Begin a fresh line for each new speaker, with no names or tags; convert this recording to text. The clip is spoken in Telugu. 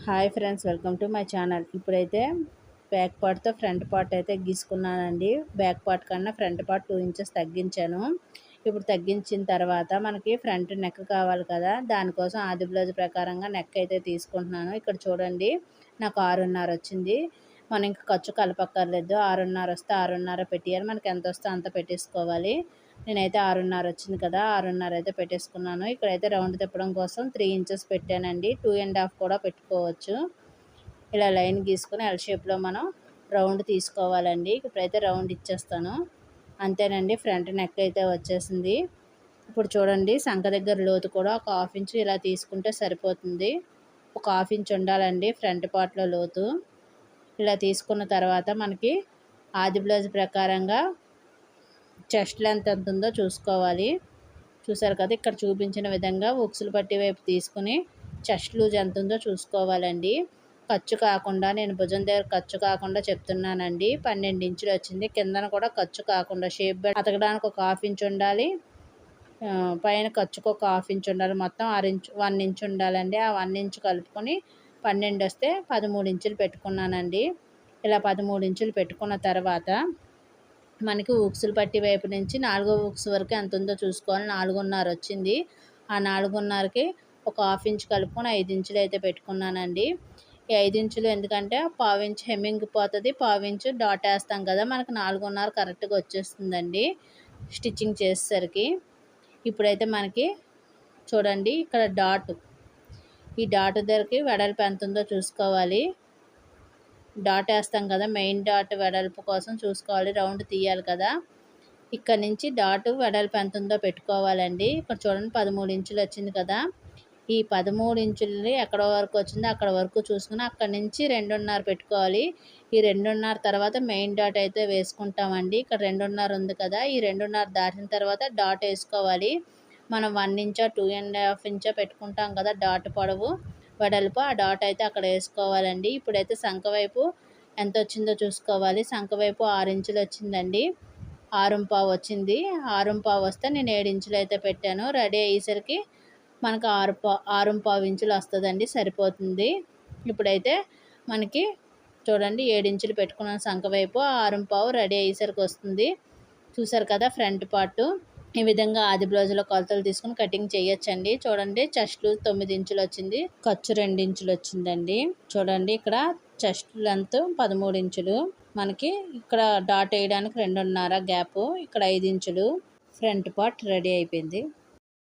Hi friends, welcome to my channel. ఇప్పుడైతే బ్యాక్ పార్ట్తో ఫ్రంట్ పార్ట్ అయితే గీసుకున్నానండి. బ్యాక్ పార్ట్ కన్నా ఫ్రంట్ పార్ట్ 2 ఇంచెస్ తగ్గించాను. ఇప్పుడు తగ్గించిన తర్వాత మనకి ఫ్రంట్ నెక్ కావాలి కదా, దానికోసం ఆది బ్లౌజ్ ప్రకారంగా నెక్ అయితే తీసుకుంటున్నాను. ఇక్కడ చూడండి, నాకు 6.5 వచ్చింది. మనం ఇంకా ఖర్చు కలపక్కర్లేదు. 6.5 వస్తే 6.5 పెట్టేయాలి. మనకి ఎంత వస్తే అంత పెట్టేసుకోవాలి. నేనైతే 6.5 వచ్చింది కదా, 6.5 అయితే పెట్టేసుకున్నాను. ఇక్కడైతే రౌండ్ తిప్పడం కోసం 3 ఇంచెస్ పెట్టానండి. 2.5 కూడా పెట్టుకోవచ్చు. ఇలా లైన్ గీసుకొని ఎల్ షేప్లో మనం రౌండ్ తీసుకోవాలండి. ఇప్పుడైతే రౌండ్ ఇచ్చేస్తాను. అంతేనండి, ఫ్రంట్ నెక్ అయితే వచ్చేసింది. ఇప్పుడు చూడండి, సంఖ దగ్గర లోతు కూడా ఒక 1/2 ఇంచు ఇలా తీసుకుంటే సరిపోతుంది. ఒక 1/2 ఇంచు ఉండాలండి ఫ్రంట్ పార్ట్లో లోతు. ఇలా తీసుకున్న తర్వాత మనకి ఆది బ్లౌజ్ ప్రకారంగా చెస్ట్ లెంత్ ఎంత ఉందో చూసుకోవాలి. చూసారు కదా, ఇక్కడ చూపించిన విధంగా ఉక్సులు పట్టి వైపు తీసుకుని చెస్ట్ లూజ్ ఎంత ఉందో చూసుకోవాలండి. ఖర్చు కాకుండా, నేను భుజం దగ్గర ఖర్చు కాకుండా చెప్తున్నానండి. 12 ఇంచులు వచ్చింది. కిందన కూడా ఖర్చు కాకుండా షేప్ బెల్ట్ అతకడానికి ఒక 1/2 ఇంచు ఉండాలి. పైన ఖర్చుకు ఒక 1/2 ఇంచు ఉండాలి. మొత్తం 1 ఇంచు ఉండాలండి. ఆ 1 ఇంచు కలుపుకొని 12 వస్తే 13 ఇంచులు పెట్టుకున్నానండి. ఇలా 13 ఇంచులు పెట్టుకున్న తర్వాత మనకి ఉక్సులు పట్టి వైపు నుంచి 4వ ఉక్స్ వరకు ఎంత ఉందో చూసుకోవాలి. 4.5 వచ్చింది. ఆ 4.5కి ఒక 1/2 ఇంచు కలుపుకొని 5 ఇంచులు అయితే పెట్టుకున్నానండి. ఈ 5 ఇంచులు ఎందుకంటే 1/4 ఇంచు హెమ్మింగ్ పోతుంది, 1/4 ఇంచు డాట్ వేస్తాం కదా, మనకు 4.5 కరెక్ట్గా వచ్చేస్తుందండి స్టిచ్చింగ్ చేసేసరికి. ఇప్పుడైతే మనకి చూడండి, ఇక్కడ ఈ డాట్ దగ్గరికి వెడల్పు ఎంత ఉందో చూసుకోవాలి. డాట్ వేస్తాం కదా, మెయిన్ డాట్ వెడల్పు కోసం చూసుకోవాలి. రౌండ్ తీయాలి కదా, ఇక్కడ నుంచి డాట్ వెడల్పు ఎంత ఉందో పెట్టుకోవాలండి. ఇక్కడ చూడండి, 13 ఇంచులు వచ్చింది కదా. ఈ 13 ఇంచులని ఎక్కడ వరకు వచ్చిందో అక్కడ వరకు చూసుకుని అక్కడ నుంచి 2.5 పెట్టుకోవాలి. ఈ 2.5 తర్వాత మెయిన్ డాట్ అయితే వేసుకుంటామండి. ఇక్కడ 2.5 ఉంది కదా, ఈ 2.5 దాటిన తర్వాత డాట్ వేసుకోవాలి. మనం 1 ఇంచో 2.5 ఇంచో పెట్టుకుంటాం కదా డాట్ పొడవు వెడల్పు, ఆ డాట్ అయితే అక్కడ వేసుకోవాలండి. ఇప్పుడైతే సంఖ వైపు ఎంత వచ్చిందో చూసుకోవాలి. సంఖ వైపు 6 ఇంచులు వచ్చిందండి. 6.5 వచ్చింది. 6.5 వస్తే నేను 7 ఇంచులు అయితే పెట్టాను. రెడీ అయ్యేసరికి మనకు 6.5 ఇంచులు వస్తుందండి, సరిపోతుంది. ఇప్పుడైతే మనకి చూడండి, 7 ఇంచులు పెట్టుకున్నాను సంఖ వైపు. 6.5 రెడీ అయ్యేసరికి వస్తుంది. చూసారు కదా ఫ్రంట్ పార్ట్. ఈ విధంగా ఆది బ్లౌజ్లో కొలతలు తీసుకుని కటింగ్ చేయొచ్చండి. చూడండి, చెస్ట్ 9 ఇంచులు వచ్చింది, ఖర్చు 2 ఇంచులు వచ్చిందండి. చూడండి, ఇక్కడ చెస్ట్ లెంత్ 13 ఇంచులు, మనకి ఇక్కడ డాట్ వేయడానికి 2.5 గ్యాప్, ఇక్కడ 5 ఇంచులు. ఫ్రంట్ పార్ట్ రెడీ అయిపోయింది.